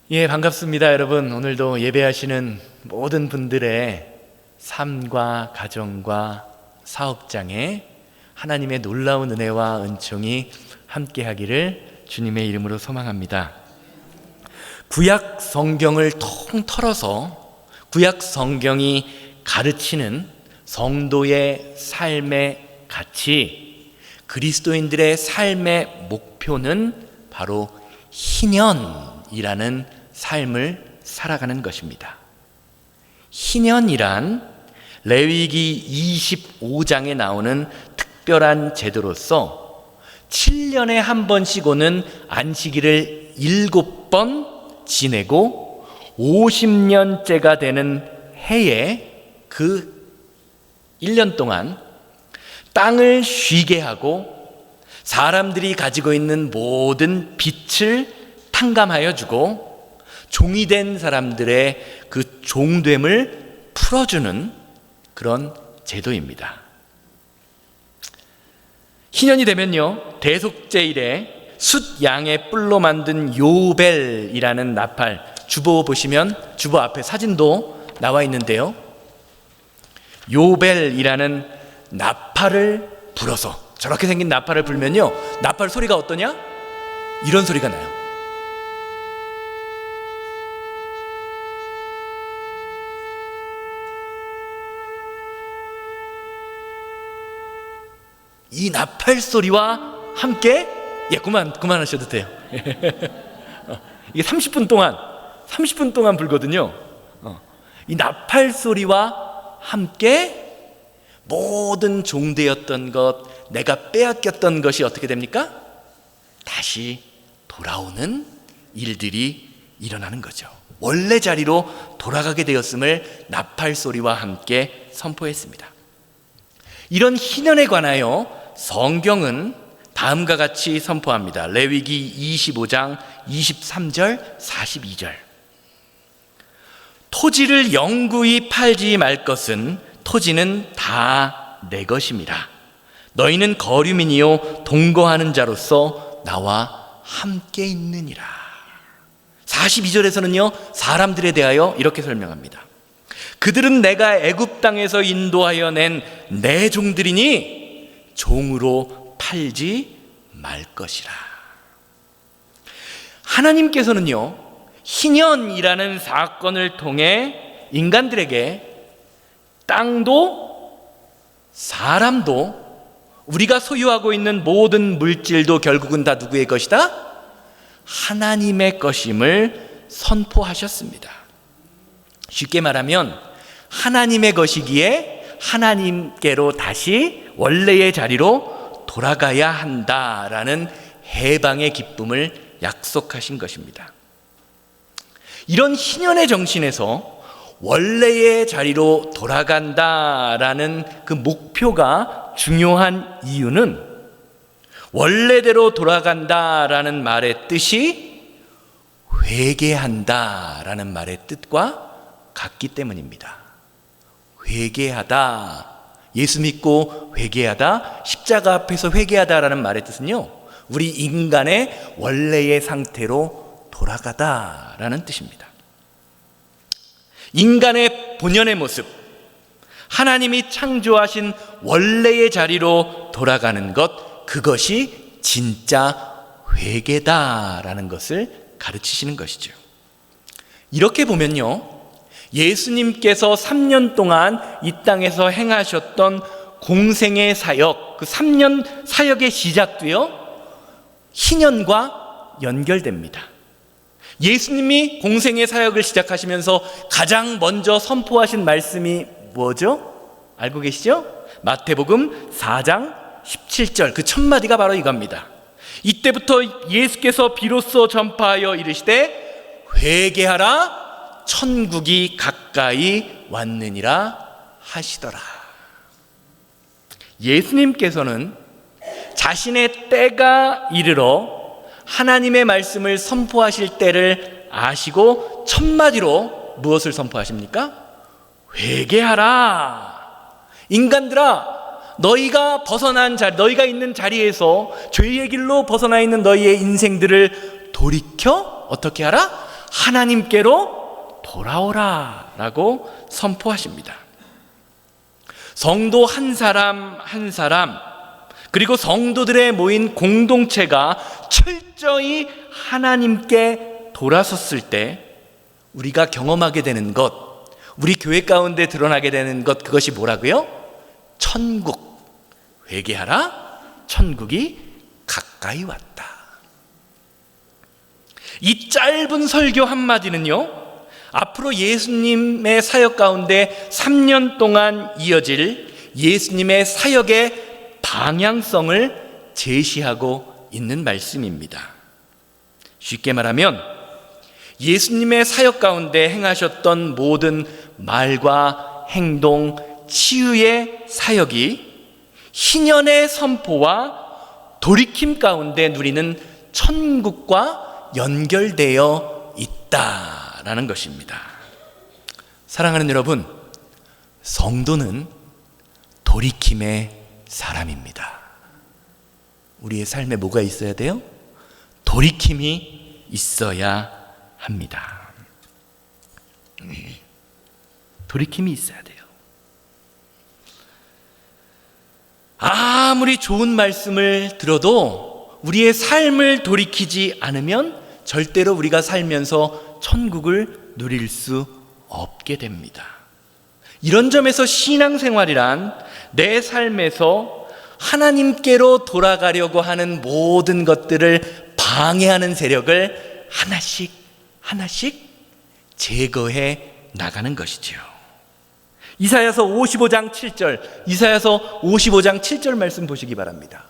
반갑습니다, 여러분. 오늘도 예배하시는 모든 분들의 삶과 가정과 사업장에 하나님의 놀라운 은혜와 은총이 함께하기를 주님의 이름으로 소망합니다. 구약 성경을 통틀어서 구약 성경이 가르치는 성도의 삶의 가치, 그리스도인들의 삶의 목표는 바로 희년이라는 삶을 살아가는 것입니다. 희년이란 레위기 25장에 나오는 특별한 제도로서 7년에 한 번씩 오는 안식일을 7번 지내고 50년째가 되는 해에 그 1년 동안 땅을 쉬게 하고 사람들이 가지고 있는 모든 빚을 탕감하여 주고 종이 된 사람들의 그 종됨을 풀어주는 그런 제도입니다. 희년이 되면요, 대속제일에 숫 양의 뿔로 만든 요벨이라는 나팔, 주보 보시면 주보 앞에 사진도 나와 있는데요, 요벨이라는 나팔을 불어서, 저렇게 생긴 나팔을 불면요, 나팔 소리가 어떠냐? 이런 소리가 나요. 이 나팔 소리와 함께, 그만하셔도 돼요. 이게 30분 동안 불거든요. 이 나팔 소리와 함께 모든 종되었던 것, 내가 빼앗겼던 것이 어떻게 됩니까? 다시 돌아오는 일들이 일어나는 거죠. 원래 자리로 돌아가게 되었음을 나팔 소리와 함께 선포했습니다. 이런 희년에 관하여 성경은 다음과 같이 선포합니다. 레위기 25장 23절 42절. 토지를 영구히 팔지 말 것은 토지는 다 내 것임이라. 너희는 거류민이요 동거하는 자로서 나와 함께 있느니라. 42절에서는요, 사람들에 대하여 이렇게 설명합니다. 그들은 내가 애굽 땅에서 인도하여 낸 내 종들이니 종으로 팔지 말 것이라. 하나님께서는요, 희년이라는 사건을 통해 인간들에게 땅도 사람도 우리가 소유하고 있는 모든 물질도 결국은 다 누구의 것이다? 하나님의 것임을 선포하셨습니다. 쉽게 말하면 하나님의 것이기에 하나님께로 다시 원래의 자리로 돌아가야 한다라는 해방의 기쁨을 약속하신 것입니다. 이런 희년의 정신에서 원래의 자리로 돌아간다라는 그 목표가 중요한 이유는 원래대로 돌아간다라는 말의 뜻이 회개한다라는 말의 뜻과 같기 때문입니다. 회개하다, 예수 믿고 회개하다, 십자가 앞에서 회개하다라는 말의 뜻은요, 우리 인간의 원래의 상태로 돌아가다라는 뜻입니다. 인간의 본연의 모습, 하나님이 창조하신 원래의 자리로 돌아가는 것, 그것이 진짜 회개다라는 것을 가르치시는 것이죠. 이렇게 보면요, 예수님께서 3년 동안 이 땅에서 행하셨던 공생의 사역, 그 3년 사역의 시작도요, 희년과 연결됩니다. 예수님이 공생의 사역을 시작하시면서 가장 먼저 선포하신 말씀이 뭐죠? 알고 계시죠? 마태복음 4장 17절, 그 첫 마디가 바로 이겁니다. 이때부터 예수께서 비로소 전파하여 이르시되 회개하라, 천국이 가까이 왔느니라 하시더라. 예수님께서는 자신의 때가 이르러 하나님의 말씀을 선포하실 때를 아시고 첫마디로 무엇을 선포하십니까? 회개하라. 인간들아, 너희가 벗어난 자리, 너희가 있는 자리에서 죄의 길로 벗어나 있는 너희의 인생들을 돌이켜 어떻게 하라? 하나님께로 돌아오라 라고 선포하십니다. 성도 한 사람 한 사람, 그리고 성도들의 모인 공동체가 철저히 하나님께 돌아섰을 때 우리가 경험하게 되는 것, 우리 교회 가운데 드러나게 되는 것, 그것이 뭐라고요? 천국. 회개하라, 천국이 가까이 왔다. 이 짧은 설교 한마디는요, 앞으로 예수님의 사역 가운데 3년 동안 이어질 예수님의 사역의 방향성을 제시하고 있는 말씀입니다. 쉽게 말하면 예수님의 사역 가운데 행하셨던 모든 말과 행동, 치유의 사역이 희년의 선포와 돌이킴 가운데 누리는 천국과 연결되어 있다라는 것입니다. 사랑하는 여러분, 성도는 돌이킴의 사람입니다. 우리의 삶에 뭐가 있어야 돼요? 돌이킴이 있어야 합니다. 돌이킴이 있어야 돼요. 아무리 좋은 말씀을 들어도 우리의 삶을 돌이키지 않으면 절대로 우리가 살면서 천국을 누릴 수 없게 됩니다. 이런 점에서 신앙생활이란 내 삶에서 하나님께로 돌아가려고 하는 모든 것들을 방해하는 세력을 하나씩 하나씩 제거해 나가는 것이지요. 이사야서 55장 7절, 이사야서 55장 7절 말씀 보시기 바랍니다.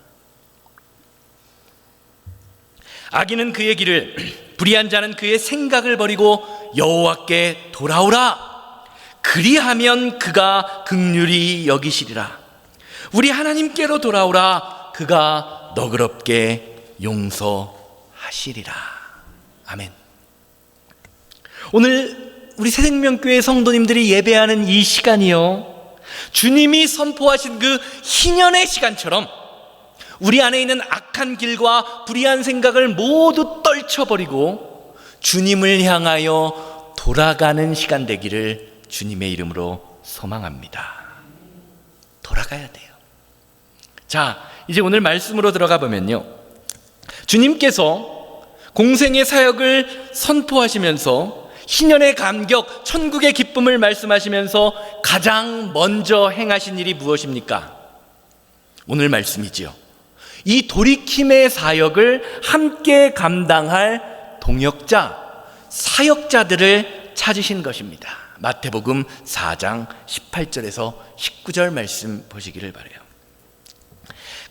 악인은 그의 길을, 불의한 자는 그의 생각을 버리고 여호와께 돌아오라. 그리하면 그가 긍휼히 여기시리라. 우리 하나님께로 돌아오라. 그가 너그럽게 용서하시리라. 아멘. 오늘 우리 새생명교회 성도님들이 예배하는 이 시간이요, 주님이 선포하신 그 희년의 시간처럼 우리 안에 있는 악한 길과 불의한 생각을 모두 떨쳐버리고 주님을 향하여 돌아가는 시간 되기를 주님의 이름으로 소망합니다. 돌아가야 돼요. 자, 이제 오늘 말씀으로 들어가 보면요, 주님께서 공생의 사역을 선포하시면서 희년의 감격, 천국의 기쁨을 말씀하시면서 가장 먼저 행하신 일이 무엇입니까? 오늘 말씀이지요. 이 돌이킴의 사역을 함께 감당할 동역자, 사역자들을 찾으신 것입니다. 마태복음 4장 18절에서 19절 말씀 보시기를 바라요.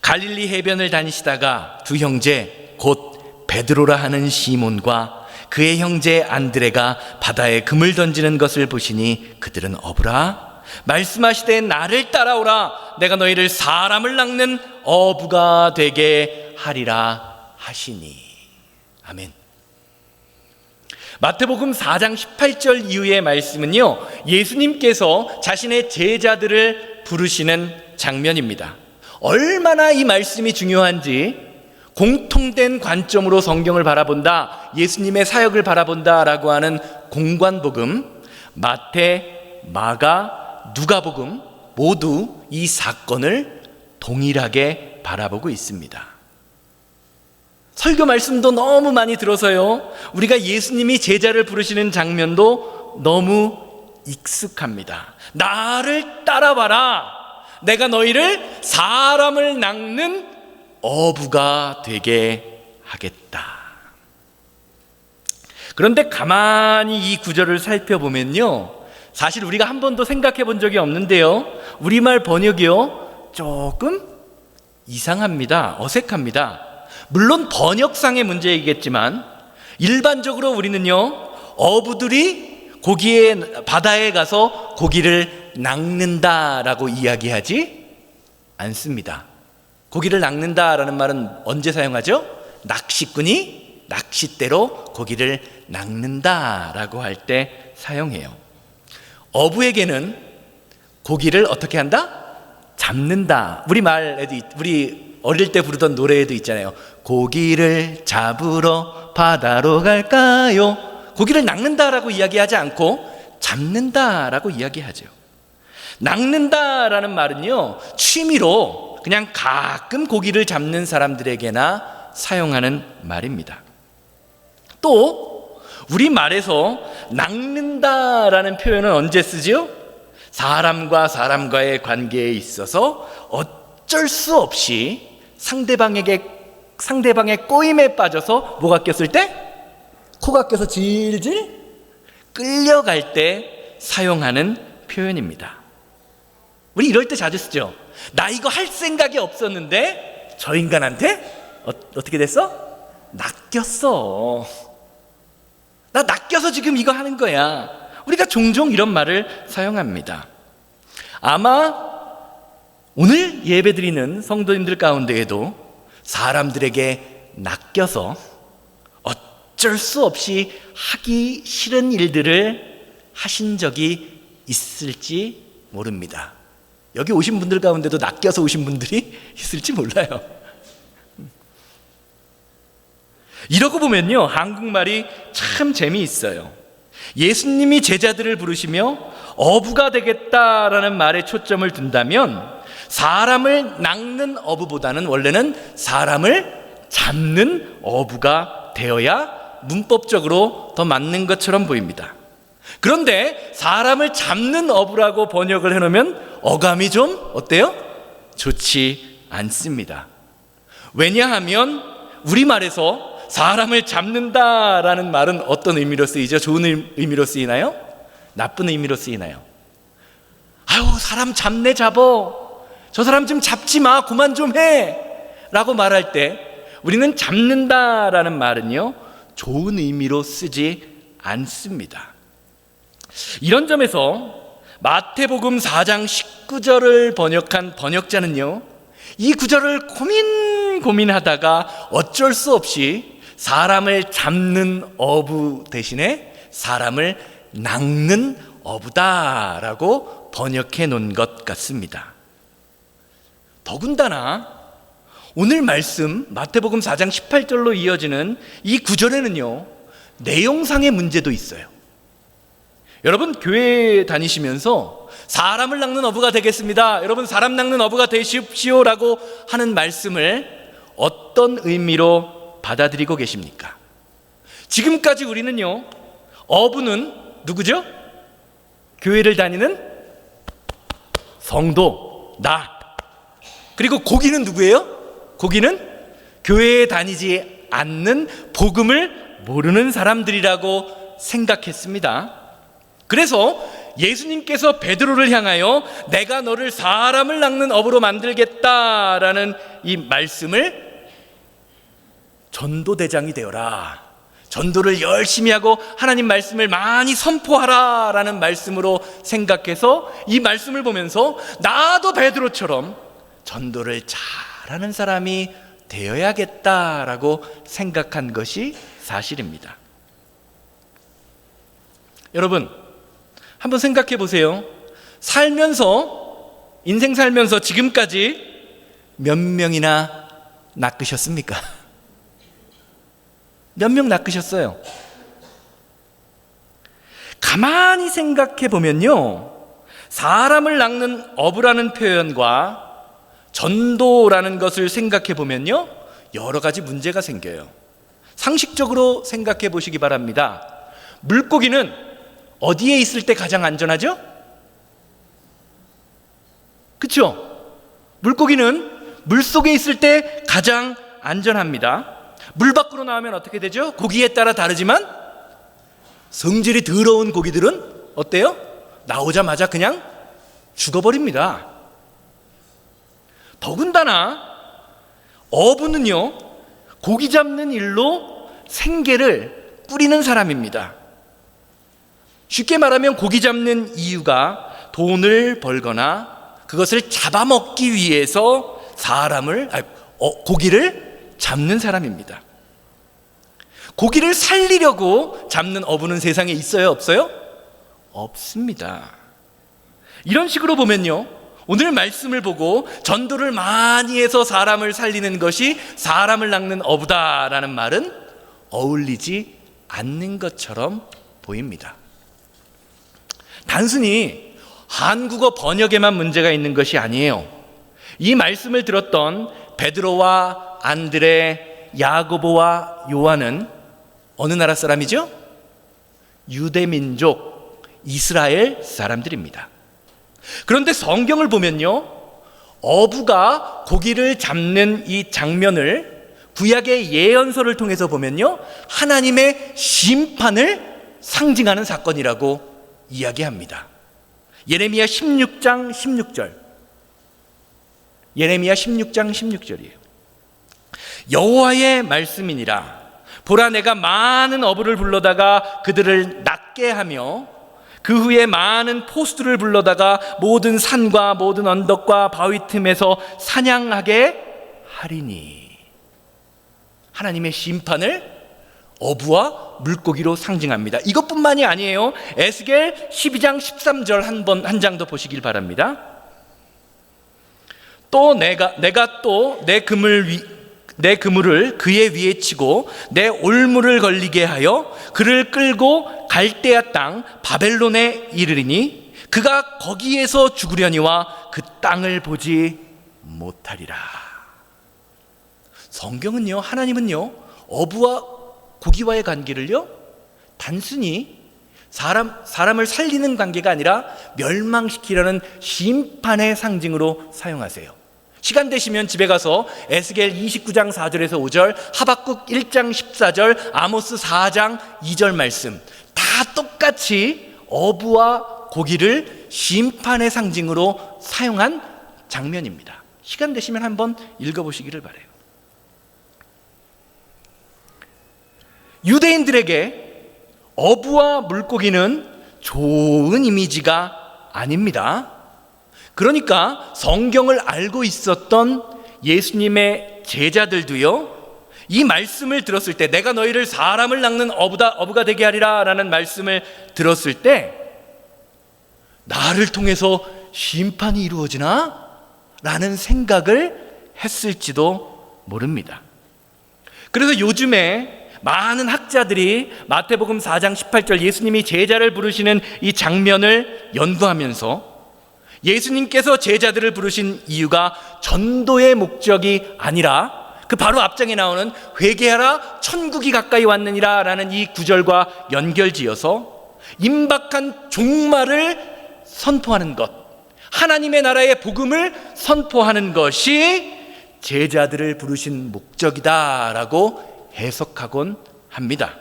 갈릴리 해변을 다니시다가 두 형제 곧 베드로라 하는 시몬과 그의 형제 안드레가 바다에 금을 던지는 것을 보시니 그들은 어부라. 말씀하시되 나를 따라오라. 내가 너희를 사람을 낚는 어부가 되게 하리라 하시니. 아멘. 마태복음 4장 18절 이후의 말씀은요, 예수님께서 자신의 제자들을 부르시는 장면입니다. 얼마나 이 말씀이 중요한지 공통된 관점으로 성경을 바라본다, 예수님의 사역을 바라본다라고 하는 공관복음, 마태, 마가, 누가복음 모두 이 사건을 동일하게 바라보고 있습니다. 설교 말씀도 너무 많이 들어서요, 우리가 예수님이 제자를 부르시는 장면도 너무 익숙합니다. 나를 따라와라. 내가 너희를 사람을 낚는 어부가 되게 하겠다. 그런데 가만히 이 구절을 살펴보면요, 사실 우리가 한 번도 생각해 본 적이 없는데요, 우리말 번역이요 조금 이상합니다. 어색합니다. 물론 번역상의 문제이겠지만 일반적으로 우리는요, 어부들이 바다에 가서 고기를 낚는다라고 이야기하지 않습니다. 고기를 낚는다라는 말은 언제 사용하죠? 낚시꾼이 낚싯대로 고기를 낚는다라고 할 때 사용해요. 어부에게는 고기를 어떻게 한다? 잡는다. 우리 어릴 때 부르던 노래에도 있잖아요. 고기를 잡으러 바다로 갈까요? 고기를 낚는다라고 이야기하지 않고 잡는다라고 이야기하죠. 낚는다라는 말은요, 취미로 그냥 가끔 고기를 잡는 사람들에게나 사용하는 말입니다. 또 우리말에서 낚는다라는 표현은 언제 쓰지요? 사람과 사람과의 관계에 있어서 어쩔 수 없이 상대방의 꼬임에 빠져서 뭐가 꼈을 때? 코가 껴서 질질 끌려갈 때 사용하는 표현입니다. 우리 이럴 때 자주 쓰죠. 나 이거 할 생각이 없었는데 저 인간한테 어떻게 됐어? 낚였어. 나 낚여서 지금 이거 하는 거야. 우리가 종종 이런 말을 사용합니다. 아마 오늘 예배드리는 성도님들 가운데에도 사람들에게 낚여서 어쩔 수 없이 하기 싫은 일들을 하신 적이 있을지 모릅니다. 여기 오신 분들 가운데도 낚여서 오신 분들이 있을지 몰라요. 이러고 보면요, 한국말이 참 재미있어요. 예수님이 제자들을 부르시며 어부가 되겠다라는 말에 초점을 둔다면 사람을 낚는 어부보다는 원래는 사람을 잡는 어부가 되어야 문법적으로 더 맞는 것처럼 보입니다. 그런데 사람을 잡는 어부라고 번역을 해놓으면 어감이 좀 어때요? 좋지 않습니다. 왜냐하면 우리말에서 사람을 잡는다라는 말은 어떤 의미로 쓰이죠? 좋은 의미로 쓰이나요? 나쁜 의미로 쓰이나요? 아유, 사람 잡네 잡어. 저 사람 좀 잡지 마, 그만 좀 해 라고 말할 때 우리는 잡는다라는 말은요, 좋은 의미로 쓰지 않습니다. 이런 점에서 마태복음 4장 19절을 번역한 번역자는요, 이 구절을 고민하다가 어쩔 수 없이 사람을 잡는 어부 대신에 사람을 낚는 어부다라고 번역해 놓은 것 같습니다. 더군다나 오늘 말씀 마태복음 4장 18절로 이어지는 이 구절에는요, 내용상의 문제도 있어요. 여러분, 교회 다니시면서 사람을 낚는 어부가 되겠습니다, 여러분 사람 낚는 어부가 되십시오라고 하는 말씀을 어떤 의미로 받아들이고 계십니까? 지금까지 우리는요, 어부는 누구죠? 교회를 다니는 성도, 나. 그리고 고기는 누구예요? 고기는 교회에 다니지 않는 복음을 모르는 사람들이라고 생각했습니다. 그래서 예수님께서 베드로를 향하여 내가 너를 사람을 낚는 어부로 만들겠다라는 이 말씀을 전도대장이 되어라, 전도를 열심히 하고 하나님 말씀을 많이 선포하라 라는 말씀으로 생각해서 이 말씀을 보면서 나도 베드로처럼 전도를 잘하는 사람이 되어야겠다라고 생각한 것이 사실입니다. 여러분, 한번 생각해 보세요. 인생 살면서 지금까지 몇 명이나 낚으셨습니까? 몇 명 낚으셨어요? 가만히 생각해 보면요, 사람을 낚는 어부라는 표현과 전도라는 것을 생각해 보면요, 여러 가지 문제가 생겨요. 상식적으로 생각해 보시기 바랍니다. 물고기는 어디에 있을 때 가장 안전하죠? 그렇죠? 물고기는 물속에 있을 때 가장 안전합니다. 물 밖으로 나오면 어떻게 되죠? 고기에 따라 다르지만 성질이 더러운 고기들은 어때요? 나오자마자 그냥 죽어버립니다. 더군다나 어부는요, 고기 잡는 일로 생계를 꾸리는 사람입니다. 쉽게 말하면 고기 잡는 이유가 돈을 벌거나 그것을 잡아먹기 위해서 고기를 잡는 사람입니다. 고기를 살리려고 잡는 어부는 세상에 있어요, 없어요? 없습니다. 이런 식으로 보면요, 오늘 말씀을 보고 전도를 많이 해서 사람을 살리는 것이 사람을 낚는 어부다라는 말은 어울리지 않는 것처럼 보입니다. 단순히 한국어 번역에만 문제가 있는 것이 아니에요. 이 말씀을 들었던 베드로와 안드레, 야고보와 요한은 어느 나라 사람이죠? 유대민족 이스라엘 사람들입니다. 그런데 성경을 보면요, 어부가 고기를 잡는 이 장면을 구약의 예언서를 통해서 보면요, 하나님의 심판을 상징하는 사건이라고 이야기합니다. 예레미야 16장 16절. 예레미야 16장 16절이에요. 여호와의 말씀이니라. 보라, 내가 많은 어부를 불러다가 그들을 낫게 하며 그 후에 많은 포수들을 불러다가 모든 산과 모든 언덕과 바위 틈에서 사냥하게 하리니. 하나님의 심판을 어부와 물고기로 상징합니다. 이것뿐만이 아니에요. 에스겔 12장 13절 한 장 더 보시길 바랍니다. 또 내가 또 내 그물을 그의 위에 치고 내 올무를 걸리게 하여 그를 끌고 갈대아 땅 바벨론에 이르리니 그가 거기에서 죽으려니와 그 땅을 보지 못하리라. 성경은요, 하나님은요, 어부와 고기와의 관계를요, 단순히 사람을 살리는 관계가 아니라 멸망시키려는 심판의 상징으로 사용하세요. 시간 되시면 집에 가서 에스겔 29장 4절에서 5절, 하박국 1장 14절, 아모스 4장 2절 말씀 다 똑같이 어부와 고기를 심판의 상징으로 사용한 장면입니다. 시간 되시면 한번 읽어보시기를 바라요. 유대인들에게 어부와 물고기는 좋은 이미지가 아닙니다. 그러니까 성경을 알고 있었던 예수님의 제자들도요, 이 말씀을 들었을 때, 내가 너희를 사람을 낚는 어부가 되게 하리라 라는 말씀을 들었을 때, 나를 통해서 심판이 이루어지나? 라는 생각을 했을지도 모릅니다. 그래서 요즘에 많은 학자들이 마태복음 4장 18절 예수님이 제자를 부르시는 이 장면을 연구하면서 예수님께서 제자들을 부르신 이유가 전도의 목적이 아니라 그 바로 앞장에 나오는 회개하라 천국이 가까이 왔느니라 라는 이 구절과 연결지어서 임박한 종말을 선포하는 것, 하나님의 나라의 복음을 선포하는 것이 제자들을 부르신 목적이다라고 해석하곤 합니다.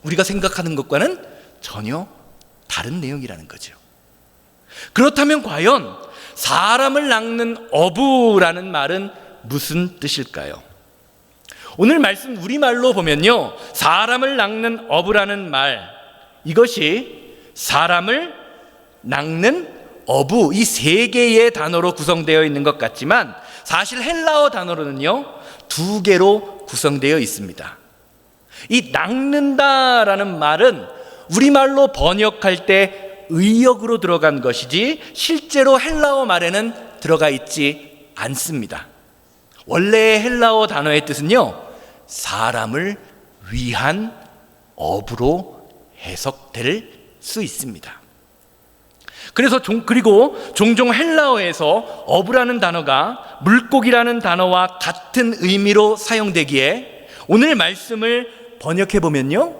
우리가 생각하는 것과는 전혀 다른 내용이라는 거죠. 그렇다면 과연 사람을 낚는 어부라는 말은 무슨 뜻일까요? 오늘 말씀 우리말로 보면요, 사람을 낚는 어부라는 말, 이것이 사람을 낚는 어부, 이 세 개의 단어로 구성되어 있는 것 같지만 사실 헬라어 단어로는요, 두 개로 구성되어 있습니다. 이 낚는다라는 말은 우리말로 번역할 때 의역으로 들어간 것이지 실제로 헬라어 말에는 들어가 있지 않습니다. 원래의 헬라어 단어의 뜻은요, 사람을 위한 어부로 해석될 수 있습니다. 그래서 그리고 종종 헬라어에서 어부라는 단어가 물고기라는 단어와 같은 의미로 사용되기에 오늘 말씀을 번역해 보면요,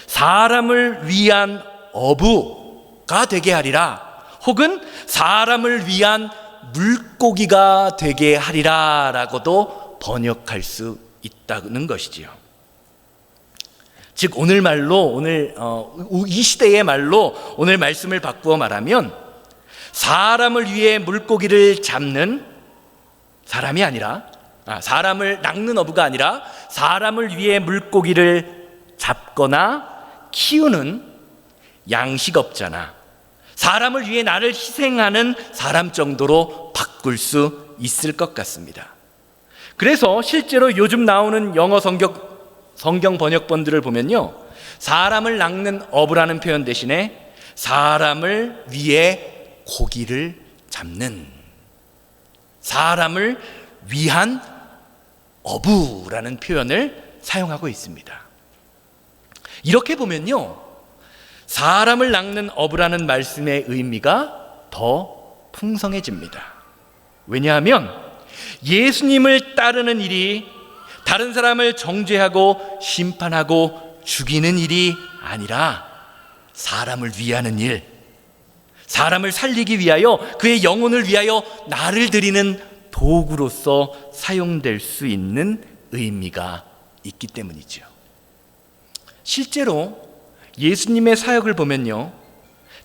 사람을 위한 어부가 되게 하리라, 혹은 사람을 위한 물고기가 되게 하리라 라고도 번역할 수 있다는 것이지요. 즉 오늘 말로, 이 시대의 말로 오늘 말씀을 바꾸어 말하면 사람을 위해 물고기를 잡는 사람이 아니라, 사람을 낚는 어부가 아니라 사람을 위해 물고기를 잡거나 키우는 양식업자나 사람을 위해 나를 희생하는 사람 정도로 바꿀 수 있을 것 같습니다. 그래서 실제로 요즘 나오는 영어 성경 번역본들을 보면요, 사람을 낚는 어부라는 표현 대신에 사람을 위해 고기를 잡는, 사람을 위한 어부라는 표현을 사용하고 있습니다. 이렇게 보면요, 사람을 낚는 어부라는 말씀의 의미가 더 풍성해집니다. 왜냐하면 예수님을 따르는 일이 다른 사람을 정죄하고 심판하고 죽이는 일이 아니라 사람을 위하는 일, 사람을 살리기 위하여 그의 영혼을 위하여 나를 드리는 도구로서 사용될 수 있는 의미가 있기 때문이죠. 실제로 예수님의 사역을 보면요,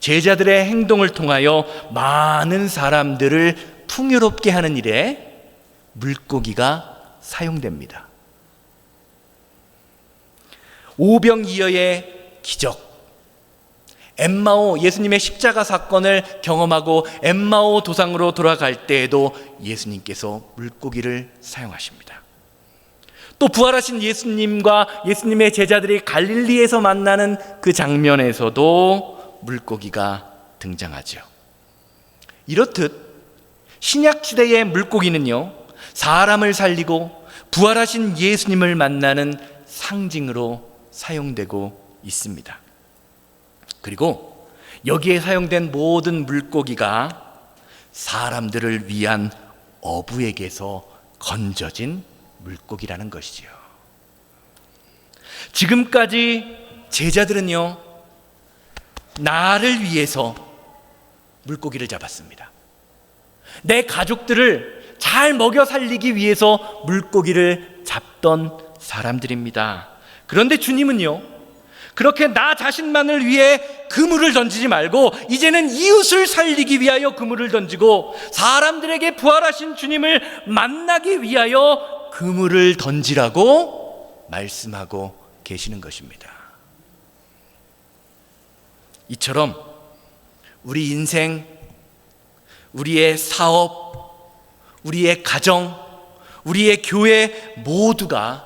제자들의 행동을 통하여 많은 사람들을 풍요롭게 하는 일에 물고기가 사용됩니다. 오병이어의 기적, 엠마오, 예수님의 십자가 사건을 경험하고 엠마오 도상으로 돌아갈 때에도 예수님께서 물고기를 사용하십니다. 또 부활하신 예수님과 예수님의 제자들이 갈릴리에서 만나는 그 장면에서도 물고기가 등장하죠. 이렇듯 신약 시대의 물고기는요, 사람을 살리고 부활하신 예수님을 만나는 상징으로 사용되고 있습니다. 그리고 여기에 사용된 모든 물고기가 사람들을 위한 어부에게서 건져진 물고기라는 것이지요. 지금까지 제자들은요, 나를 위해서 물고기를 잡았습니다. 내 가족들을 잘 먹여 살리기 위해서 물고기를 잡던 사람들입니다. 그런데 주님은요, 그렇게 나 자신만을 위해 그물을 던지지 말고 이제는 이웃을 살리기 위하여 그물을 던지고 사람들에게 부활하신 주님을 만나기 위하여 그물을 던지라고 말씀하고 계시는 것입니다. 이처럼 우리 인생, 우리의 사업, 우리의 가정, 우리의 교회 모두가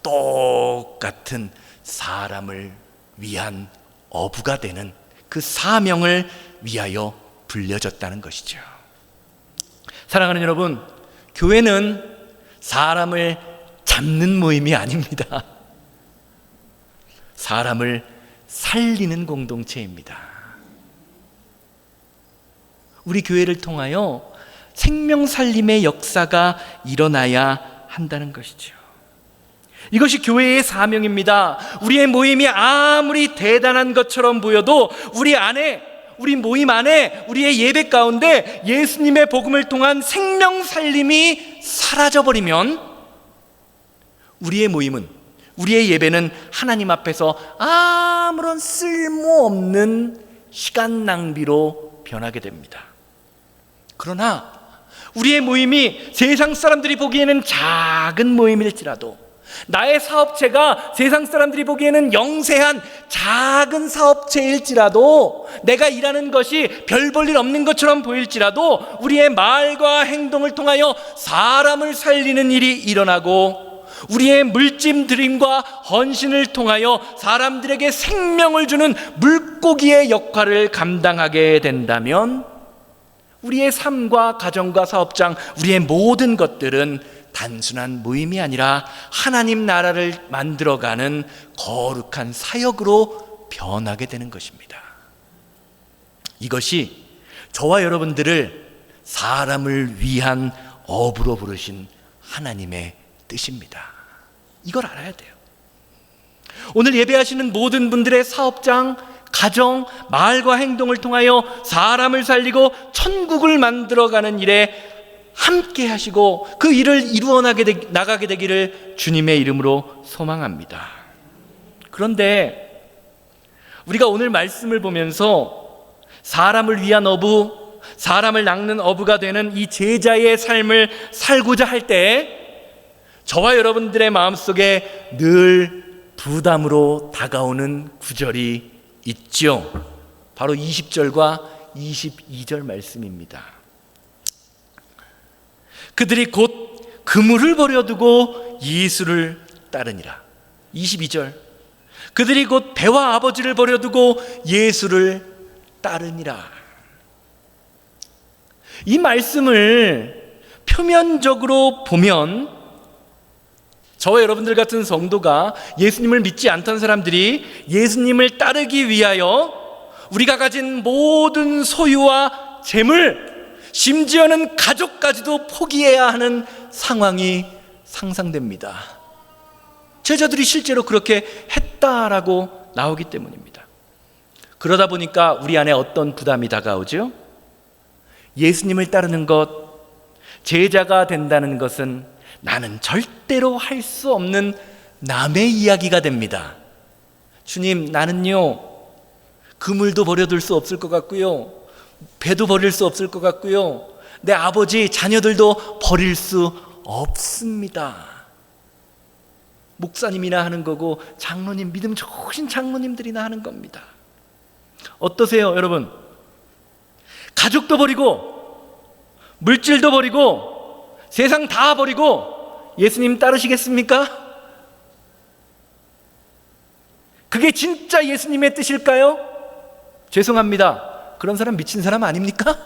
똑같은 사람을 위한 어부가 되는 그 사명을 위하여 불려졌다는 것이죠. 사랑하는 여러분, 교회는 사람을 잡는 모임이 아닙니다. 사람을 살리는 공동체입니다. 우리 교회를 통하여 생명 살림의 역사가 일어나야 한다는 것이죠. 이것이 교회의 사명입니다. 우리의 모임이 아무리 대단한 것처럼 보여도 우리 모임 안에, 우리의 예배 가운데 예수님의 복음을 통한 생명 살림이 사라져버리면 우리의 모임은, 우리의 예배는 하나님 앞에서 아무런 쓸모없는 시간 낭비로 변하게 됩니다. 그러나 우리의 모임이 세상 사람들이 보기에는 작은 모임일지라도, 나의 사업체가 세상 사람들이 보기에는 영세한 작은 사업체일지라도, 내가 일하는 것이 별 볼 일 없는 것처럼 보일지라도 우리의 말과 행동을 통하여 사람을 살리는 일이 일어나고 우리의 물짐들임과 헌신을 통하여 사람들에게 생명을 주는 물고기의 역할을 감당하게 된다면 우리의 삶과 가정과 사업장, 우리의 모든 것들은 단순한 모임이 아니라 하나님 나라를 만들어가는 거룩한 사역으로 변하게 되는 것입니다. 이것이 저와 여러분들을 사람을 위한 어부로 부르신 하나님의 뜻입니다. 이걸 알아야 돼요. 오늘 예배하시는 모든 분들의 사업장, 가정, 말과 행동을 통하여 사람을 살리고 천국을 만들어가는 일에 함께 하시고 그 일을 이루어 나가게 되기를 주님의 이름으로 소망합니다. 그런데 우리가 오늘 말씀을 보면서 사람을 위한 어부, 사람을 낚는 어부가 되는 이 제자의 삶을 살고자 할 때 저와 여러분들의 마음속에 늘 부담으로 다가오는 구절이 있죠. 바로 20절과 22절 말씀입니다. 그들이 곧 그물을 버려두고 예수를 따르니라. 22절, 그들이 곧 배와 아버지를 버려두고 예수를 따르니라. 이 말씀을 표면적으로 보면 저와 여러분들 같은 성도가 예수님을 믿지 않던 사람들이 예수님을 따르기 위하여 우리가 가진 모든 소유와 재물, 심지어는 가족까지도 포기해야 하는 상황이 상상됩니다. 제자들이 실제로 그렇게 했다라고 나오기 때문입니다. 그러다 보니까 우리 안에 어떤 부담이 다가오죠? 예수님을 따르는 것, 제자가 된다는 것은 나는 절대로 할 수 없는 남의 이야기가 됩니다. 주님, 나는요, 그물도 버려둘 수 없을 것 같고요, 배도 버릴 수 없을 것 같고요, 내 아버지, 자녀들도 버릴 수 없습니다. 목사님이나 하는 거고 장로님, 믿음 좋으신 장로님들이나 하는 겁니다. 어떠세요, 여러분? 가족도 버리고 물질도 버리고 세상 다 버리고 예수님 따르시겠습니까? 그게 진짜 예수님의 뜻일까요? 죄송합니다. 그런 사람 미친 사람 아닙니까?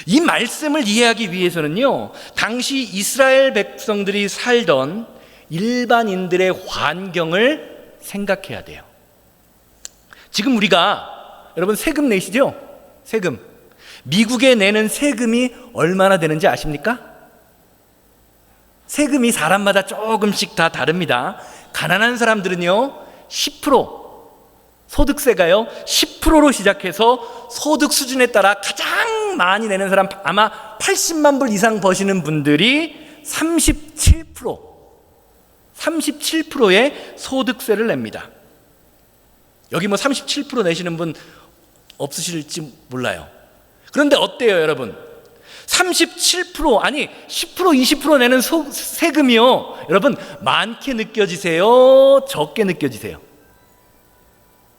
이 말씀을 이해하기 위해서는요, 당시 이스라엘 백성들이 살던 일반인들의 환경을 생각해야 돼요. 지금 우리가, 여러분 세금 내시죠? 세금. 미국에 내는 세금이 얼마나 되는지 아십니까? 세금이 사람마다 조금씩 다 다릅니다. 가난한 사람들은요 10%, 소득세가요 10%로 시작해서 소득 수준에 따라 가장 많이 내는 사람, 아마 80만 불 이상 버시는 분들이 37%의 소득세를 냅니다. 여기 뭐 37% 내시는 분 없으실지 몰라요. 그런데 어때요, 여러분? 37% 아니 10% 20% 내는 세금이요, 여러분 많게 느껴지세요? 적게 느껴지세요?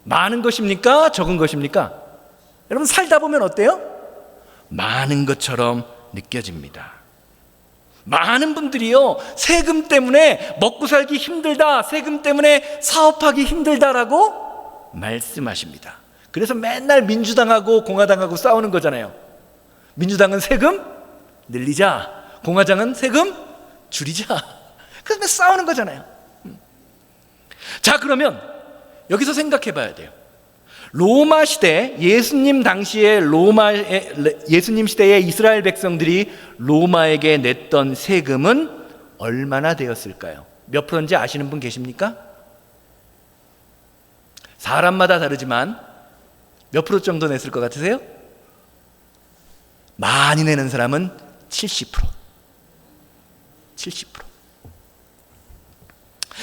많은 것입니까? 적은 것입니까? 여러분 살다 보면 어때요? 많은 것처럼 느껴집니다. 많은 분들이요 세금 때문에 먹고 살기 힘들다, 세금 때문에 사업하기 힘들다라고 말씀하십니다. 그래서 맨날 민주당하고 공화당하고 싸우는 거잖아요. 민주당은 세금 늘리자, 공화당은 세금 줄이자. 그래서 싸우는 거잖아요. 자, 그러면 여기서 생각해 봐야 돼요. 로마 시대, 예수님 당시에 예수님 시대의 이스라엘 백성들이 로마에게 냈던 세금은 얼마나 되었을까요? 몇 프로인지 아시는 분 계십니까? 사람마다 다르지만 몇 프로 정도 냈을 것 같으세요? 많이 내는 사람은 70%.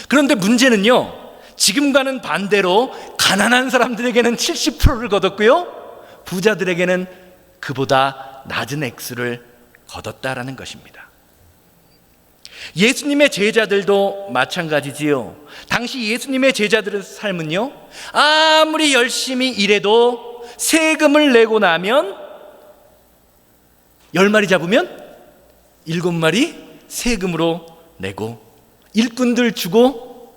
그런데 문제는요, 지금과는 반대로 가난한 사람들에게는 70%를 거뒀고요, 부자들에게는 그보다 낮은 액수를 거뒀다라는 것입니다. 예수님의 제자들도 마찬가지지요. 당시 예수님의 제자들의 삶은요, 아무리 열심히 일해도 세금을 내고 나면 10마리 잡으면 7마리 세금으로 내고 일꾼들 주고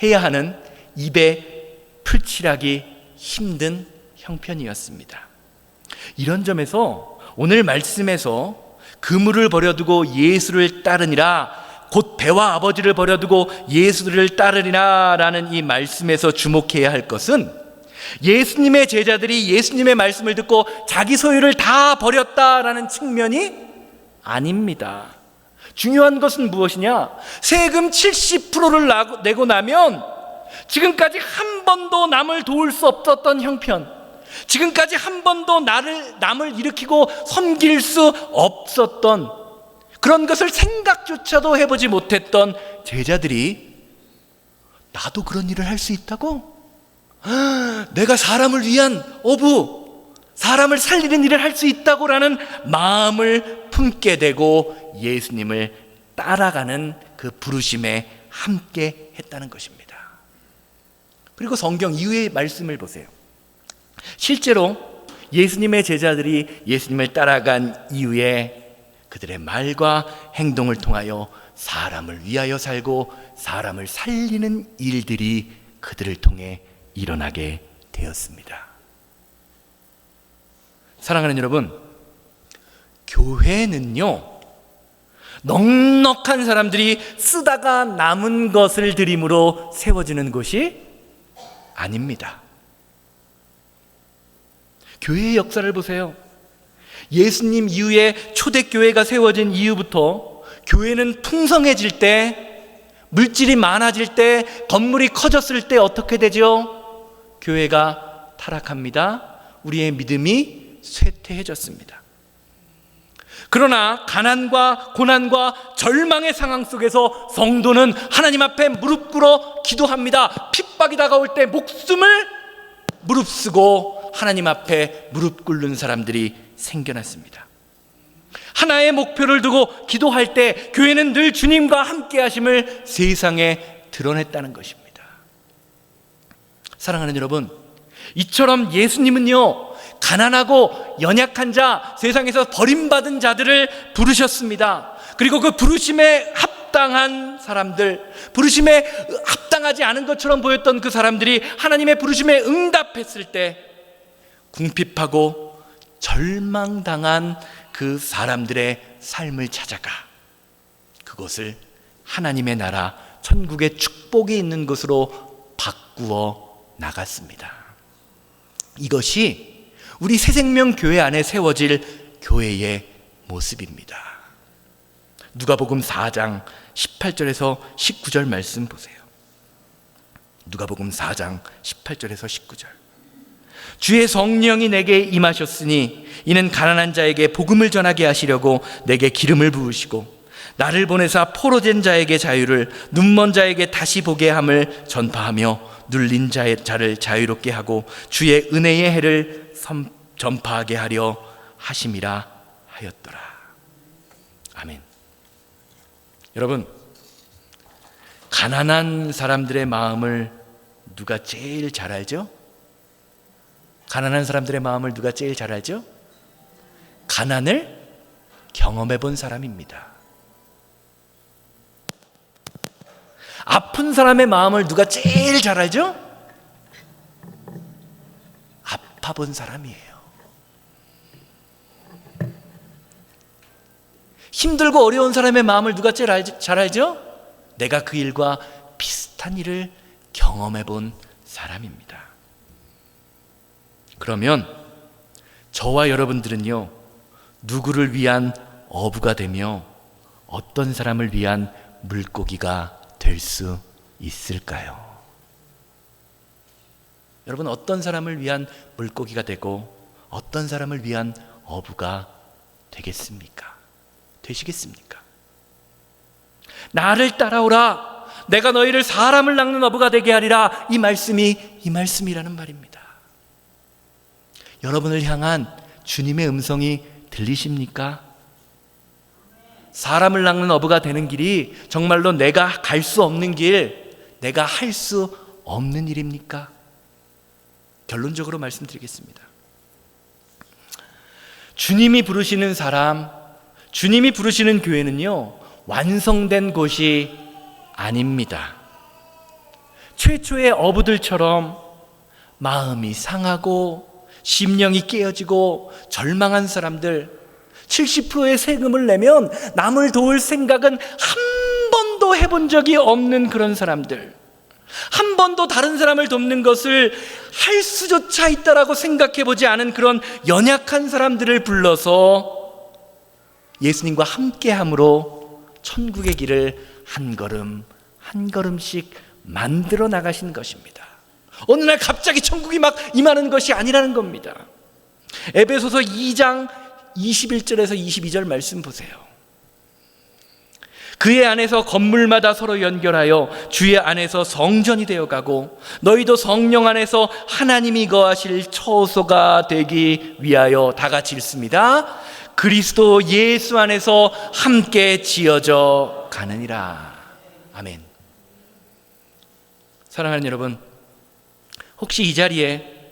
해야 하는 입에 풀칠하기 힘든 형편이었습니다. 이런 점에서 오늘 말씀에서 그물을 버려두고 예수를 따르니라, 곧 배와 아버지를 버려두고 예수를 따르리라 라는 이 말씀에서 주목해야 할 것은, 예수님의 제자들이 예수님의 말씀을 듣고 자기 소유를 다 버렸다라는 측면이 아닙니다. 중요한 것은 무엇이냐? 세금 70%를 내고 나면 지금까지 한 번도 남을 도울 수 없었던 형편, 지금까지 한 번도 남을 일으키고 섬길 수 없었던 그런 것을 생각조차도 해보지 못했던 제자들이 나도 그런 일을 할 수 있다고? 내가 사람을 위한 어부, 사람을 살리는 일을 할 수 있다고라는 마음을 품게 되고 예수님을 따라가는 그 부르심에 함께 했다는 것입니다. 그리고 성경 이후의 말씀을 보세요. 실제로 예수님의 제자들이 예수님을 따라간 이후에 그들의 말과 행동을 통하여 사람을 위하여 살고 사람을 살리는 일들이 그들을 통해 일어나게 되었습니다. 사랑하는 여러분, 교회는요 넉넉한 사람들이 쓰다가 남은 것을 드림으로 세워지는 곳이 아닙니다. 교회의 역사를 보세요. 예수님 이후에 초대교회가 세워진 이후부터 교회는 풍성해질 때, 물질이 많아질 때, 건물이 커졌을 때 어떻게 되죠? 교회가 타락합니다. 우리의 믿음이 쇠퇴해졌습니다. 그러나 가난과 고난과 절망의 상황 속에서 성도는 하나님 앞에 무릎 꿇어 기도합니다. 핍박이 다가올 때 목숨을 무릅쓰고 하나님 앞에 무릎 꿇는 사람들이 생겨났습니다. 하나의 목표를 두고 기도할 때 교회는 늘 주님과 함께 하심을 세상에 드러냈다는 것입니다. 사랑하는 여러분, 이처럼 예수님은요, 가난하고 연약한 자, 세상에서 버림받은 자들을 부르셨습니다. 그리고 그 부르심에 합당한 사람들, 부르심에 합당하지 않은 것처럼 보였던 그 사람들이 하나님의 부르심에 응답했을 때 궁핍하고 절망당한 그 사람들의 삶을 찾아가 그것을 하나님의 나라, 천국의 축복이 있는 것으로 바꾸어 나갔습니다. 이것이 우리 새생명교회 안에 세워질 교회의 모습입니다. 누가복음 4장 18절에서 19절 말씀 보세요. 누가복음 4장 18절에서 19절. 주의 성령이 내게 임하셨으니 이는 가난한 자에게 복음을 전하게 하시려고 내게 기름을 부으시고 나를 보내사 포로된 자에게 자유를, 눈먼 자에게 다시 보게 함을 전파하며 눌린 자를 자유롭게 하고 주의 은혜의 해를 전파하게 하려 하심이라 하였더라. 아멘. 여러분, 가난한 사람들의 마음을 누가 제일 잘 알죠? 가난한 사람들의 마음을 누가 제일 잘 알죠? 가난을 경험해 본 사람입니다. 아픈 사람의 마음을 누가 제일 잘 알죠? 아파 본 사람이에요. 힘들고 어려운 사람의 마음을 누가 제일 잘 알죠? 내가 그 일과 비슷한 일을 경험해 본 사람입니다. 그러면 저와 여러분들은요, 누구를 위한 어부가 되며 어떤 사람을 위한 물고기가 될 수 있을까요? 여러분, 어떤 사람을 위한 물고기가 되고 어떤 사람을 위한 어부가 되겠습니까? 되시겠습니까? 나를 따라오라, 내가 너희를 사람을 낚는 어부가 되게 하리라. 이 말씀이라는 말입니다. 여러분을 향한 주님의 음성이 들리십니까? 사람을 낚는 어부가 되는 길이 정말로 내가 갈 수 없는 길, 내가 할 수 없는 일입니까? 결론적으로 말씀드리겠습니다. 주님이 부르시는 사람, 주님이 부르시는 교회는요, 완성된 곳이 아닙니다. 최초의 어부들처럼 마음이 상하고 심령이 깨어지고 절망한 사람들, 70%의 세금을 내면 남을 도울 생각은 한 번도 해본 적이 없는 그런 사람들, 한 번도 다른 사람을 돕는 것을 할 수조차 있다라고 생각해보지 않은 그런 연약한 사람들을 불러서 예수님과 함께함으로 천국의 길을 한 걸음 한 걸음씩 만들어 나가신 것입니다. 어느 날 갑자기 천국이 막 임하는 것이 아니라는 겁니다. 에베소서 2장 21절에서 22절 말씀 보세요. 그의 안에서 건물마다 서로 연결하여 주의 안에서 성전이 되어가고 너희도 성령 안에서 하나님이 거하실 처소가 되기 위하여 다 같이 읽습니다. 그리스도 예수 안에서 함께 지어져 가느니라. 아멘. 사랑하는 여러분, 혹시 이 자리에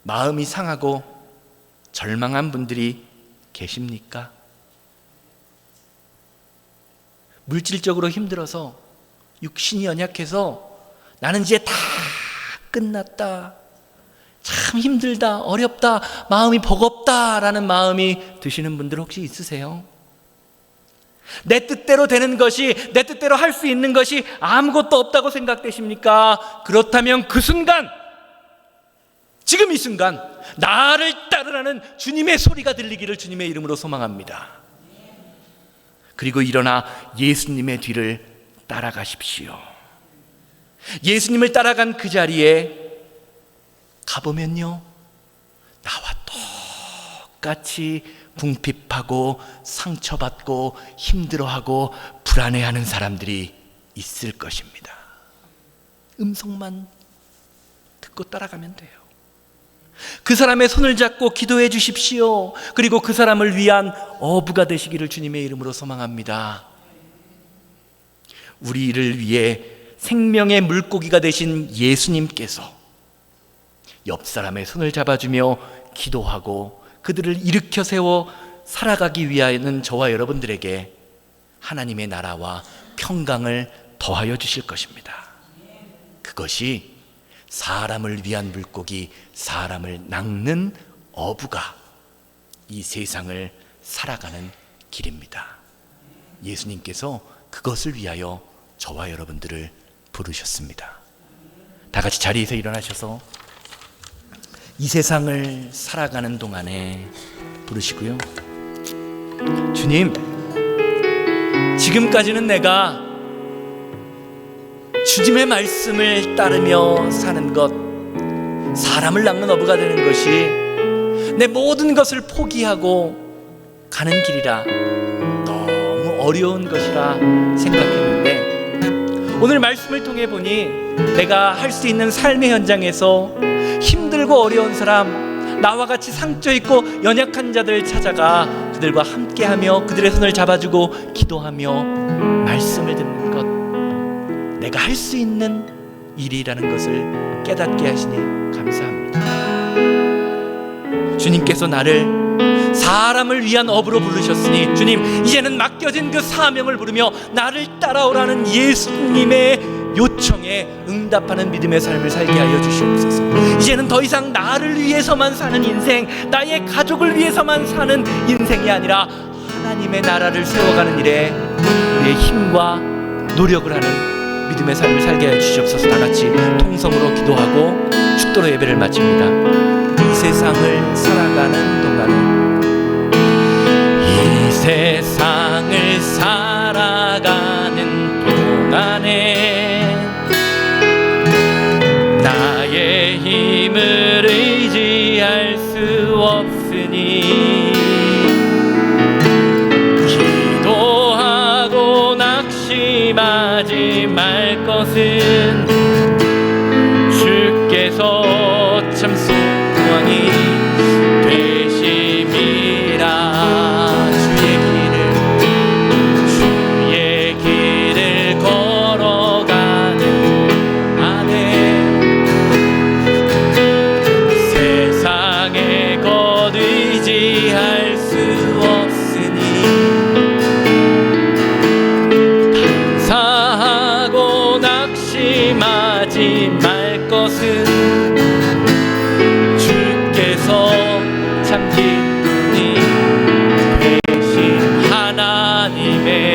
마음이 상하고 절망한 분들이 계십니까? 물질적으로 힘들어서, 육신이 연약해서 나는 이제 다 끝났다, 참 힘들다, 어렵다, 마음이 버겁다라는 마음이 드시는 분들 혹시 있으세요? 내 뜻대로 되는 것이, 내 뜻대로 할 수 있는 것이 아무것도 없다고 생각되십니까? 그렇다면 그 순간, 지금 이 순간 나를 따르라는 주님의 소리가 들리기를 주님의 이름으로 소망합니다. 그리고 일어나 예수님의 뒤를 따라가십시오. 예수님을 따라간 그 자리에 가보면요, 나와 똑같이 궁핍하고 상처받고 힘들어하고 불안해하는 사람들이 있을 것입니다. 음성만 듣고 따라가면 돼요. 그 사람의 손을 잡고 기도해 주십시오. 그리고 그 사람을 위한 어부가 되시기를 주님의 이름으로 소망합니다. 우리를 위해 생명의 물고기가 되신 예수님께서 옆 사람의 손을 잡아주며 기도하고 그들을 일으켜 세워 살아가기 위하여는 저와 여러분들에게 하나님의 나라와 평강을 더하여 주실 것입니다. 그것이 사람을 위한 물고기, 사람을 낚는 어부가 이 세상을 살아가는 길입니다. 예수님께서 그것을 위하여 저와 여러분들을 부르셨습니다. 다 같이 자리에서 일어나셔서 이 세상을 살아가는 동안에 부르시고요. 주님, 지금까지는 내가 주님의 말씀을 따르며 사는 것, 사람을 낚는 어부가 되는 것이 내 모든 것을 포기하고 가는 길이라 너무 어려운 것이라 생각했는데, 오늘 말씀을 통해 보니 내가 할 수 있는 삶의 현장에서 힘들고 어려운 사람, 나와 같이 상처 있고 연약한 자들을 찾아가 그들과 함께하며 그들의 손을 잡아주고 기도하며 말씀을 듣는 것, 내가 할 수 있는 일이라는 것을 깨닫게 하시니 감사합니다. 주님께서 나를 사람을 위한 어부로 부르셨으니 주님, 이제는 맡겨진 그 사명을 부르며 나를 따라오라는 예수님의 요청에 응답하는 믿음의 삶을 살게 하여 주시옵소서. 이제는 더 이상 나를 위해서만 사는 인생, 나의 가족을 위해서만 사는 인생이 아니라 하나님의 나라를 세워가는 일에 우리의 힘과 노력을 하는 믿음의 삶을 살게 하여 주시옵소서. 다 같이 통성으로 기도하고 축도로 예배를 마칩니다. 이 세상을 살아가는 동안에, 이 세상을 살아가는 동안에 나의 힘을 의지할 수 없으니 기도하고 낙심하지 말 것은 주께서 참 소원이 되심이라. 주의 길을 걸어가는 안에 세상에 곧 의지할 수 없으니 감사하고 낙심하지 말 것은 주께서 참 기쁨이 되신 하나님의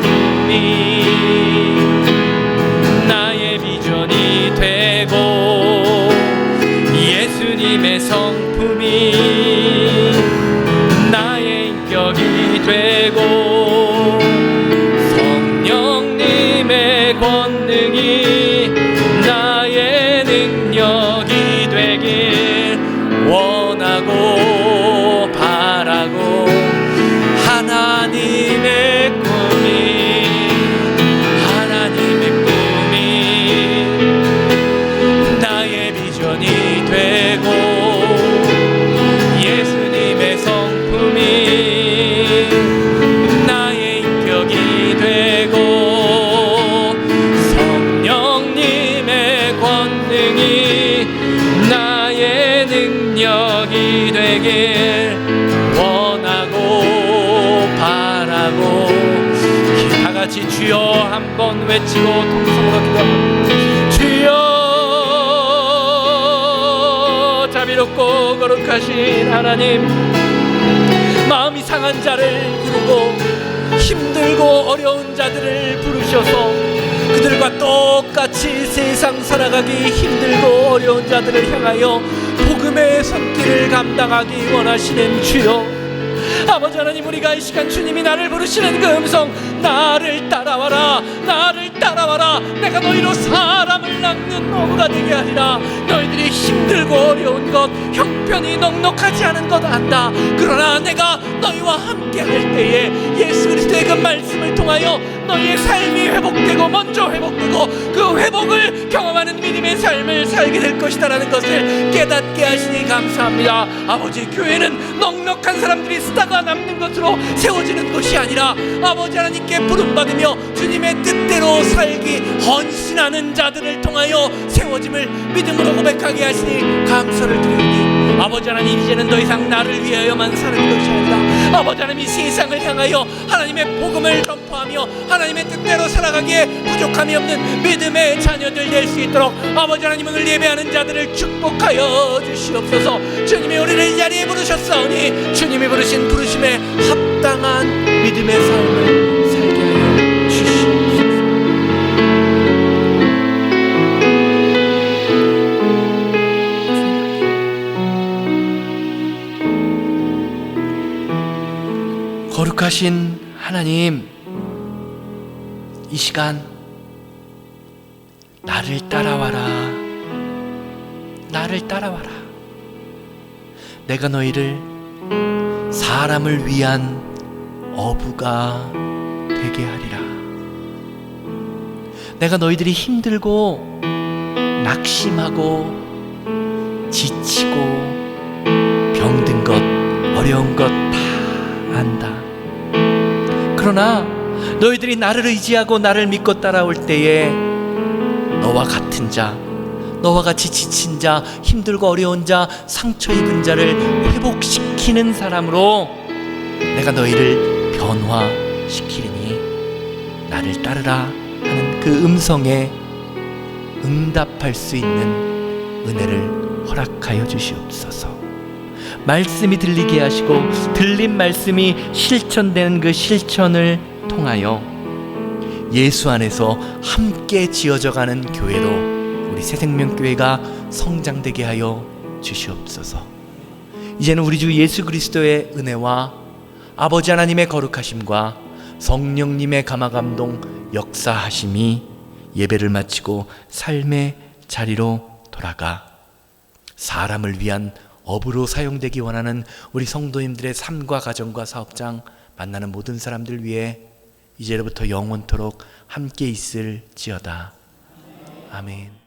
꿈이 나의 비전이 되고 예수님의 성품이 나의 인격이 되고 성령님의 권능이 나의 능력이 되길 원하고 바라고, 하나님의 꿈이 나의 비전이 되고 예수님의 성품이 나의 인격이 되고 성령님의 권능이 나의 능력이 되길 원하고 바라고. 다 같이 주여 한번 외치고 통성으로 기도합니다. 주여, 자비롭고 거룩하신 하나님, 마음이 상한 자를 부르고 힘들고 어려운 자들을 부르셔서 그들과 똑같이 세상 살아가기 힘들고 어려운 자들을 향하여 복음의 손길을 감당하기 원하시는 주여, 아버지 하나님, 우리가 이 시간 주님이 나를 부르시는 그 음성, 나를 따라와라, 나를 따라와라, 내가 너희로 사람을 낚는 어부가 되게 하리라. 너희들이 힘들고 어려운 것, 형편이 넉넉하지 않은 것 안다. 그러나 내가 너희와 함께 할 때에 예수 그리스도의 그 말씀을 통하여 너희의 삶이 회복되고, 먼저 회복되고 그 회복을 경험하는 믿음의 삶을 살게 될 것이다라는 것을 깨닫게 하시니 감사합니다. 아버지, 교회는 넉넉한 사람들이 쓰다가 남는 것으로 세워지는 것이 아니라 아버지 하나님께 부름받으며 주님의 뜻대로 살기 헌신하는 자들을 통하여 세워짐을 믿음으로 고백하게 하시니 감사를 드리오니, 아버지 하나님, 이제는 더 이상 나를 위하여만 사는 것이 아니라 아버지 하나님, 이 세상을 향하여 하나님의 복음을 전파하며 하나님의 뜻대로 살아가기에 부족함이 없는 믿음의 자녀들 될 수 있도록 아버지 하나님, 오늘 예배하는 자들을 축복하여 주시옵소서. 주님이 우리를 이 자리에 부르셨사오니 주님이 부르신 부르심에 합당한 믿음의 삶을 살게 하여 주시옵소서. 거룩하신 하나님, 이 시간 나를 따라와라, 나를 따라와라. 내가 너희를 사람을 위한 어부가 되게 하리라. 내가 너희들이 힘들고 낙심하고 지치고 병든 것, 어려운 것 다 안다. 그러나 너희들이 나를 의지하고 나를 믿고 따라올 때에 너와 같은 자, 너와 같이 지친 자, 힘들고 어려운 자, 상처 입은 자를 회복시키는 사람으로 내가 너희를 변화시키리니 나를 따르라 하는 그 음성에 응답할 수 있는 은혜를 허락하여 주시옵소서. 말씀이 들리게 하시고 들린 말씀이 실천되는 그 실천을 통하여 예수 안에서 함께 지어져가는 교회로 우리 새생명교회가 성장되게 하여 주시옵소서. 이제는 우리 주 예수 그리스도의 은혜와 아버지 하나님의 거룩하심과 성령님의 감화감동 역사하심이 예배를 마치고 삶의 자리로 돌아가 사람을 위한 업으로 사용되기 원하는 우리 성도님들의 삶과 가정과 사업장 만나는 모든 사람들 위해 이제로부터 영원토록 함께 있을지어다. 아멘.